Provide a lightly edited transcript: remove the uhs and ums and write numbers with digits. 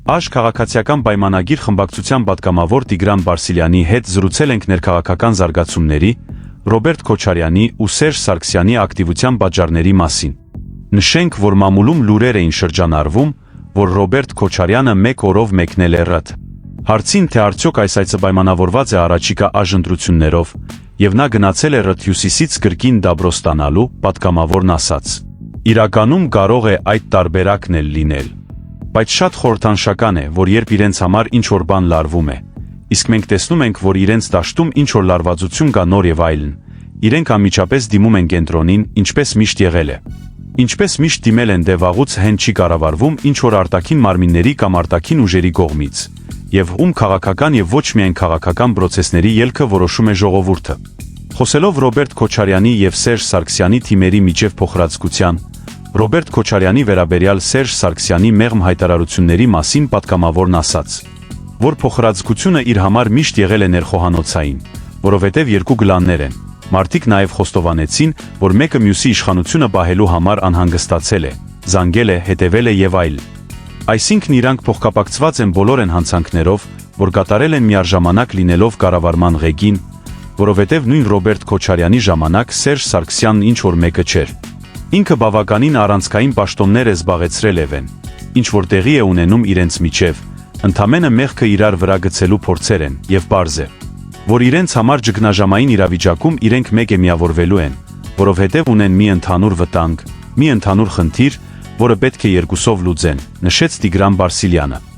Աշ քաղաքացիական պայմանագիր խմբակցության պատգամավոր Տիգրան Բարսիլյանի հետ զրուցել ենք ներքաղաքական զարգացումների, Ռոբերտ Քոչարյանի ու Սերժ Սարգսյանի ակտիվության պատճառների մասին։ Նշենք, որ մամուլում լուրեր էին շրջանառվում, որ Ռոբերտ Քոչարյանը մեկ օրով մեկնել է ՌԴ։ Հարցին, թե արդյոք այս այցը պայմանավորված է առաջիկա ընտրություններով, եւ նա գնացել է ՌԴ Հյուսիսից կրկին դաբրո ստանալու, պատգամավորն ասաց. «Իրականում կարող է այդ տարբերակն էլ լինել։ Բայց շատ խորհրդանշական է, որ երբ իրենց համար ինչ-որ բան լարվում է, իսկ մենք տեսնում ենք, որ իրենց դաշտում ինչ-որ լարվածություն կա նոր եւ այլն, իրենք անմիջապես դիմում են կենտրոնին, ինչպես միշտ եղել է։ Ինչպես միշտ դիմել են, դե վաղուց հեն չի կառավարվում ինչ-որ արտաքին մարմինների կամ արտաքին ուժերի կողմից, եւ ում քաղաքական եւ ոչ միայն քաղաքական պրոցեսների ելքը որոշում է ժողովուրդը»։ Խոսելով Ռոբերտ Քոչարյանի եւ Սերժ Սարգսյանի թիմերի միջև փոխհրաձգության, Ռոբերտ Քոչարյանի վերաբերյալ Սերժ Սարգսյանի մեղմ հայտարարությունների մասին պատգամավորն ասաց, որ փոխհրաձգությունը իր համար միշտ եղել է ներխոհանոցային, որովհետև երկու գլաններ են, մարդիկ նաև խոստովանեցին, որ մեկը մյուսի իշխանությունը պահելու համար անհանգստացել է, զանգել է, հետևել է եւ այլն։ Այսինքն իրանք փոխկապակցված են բոլոր այն հանցանքներով, որ կատարել են միառժամանակ լինելով կառավարման ղեկին, որովհետև նույն Ռոբերտ Քոչարյանի ժամանակ Սերժ Սարգսյանն ինչ-որ մեկը չէր։ Ինքը բավականին առանցքային պաշտոններ է զբաղեցրել Էվեն, ինչ որ տեղի է ունենում իրենց միջև, ընդամենը մեղքը իրար վրա գցելու փորձեր են, եւ պարզ է, որ իրենց համար ճգնաժամային իրավիճակում իրենք մեկ է միավորվելու են, որովհետև ունեն մի ընդհանուր վտանգ, մի ընդհանուր խնդիր, որը պետք է երկուսով լուծեն, նշեց Տիգրան Բարսիլյանը։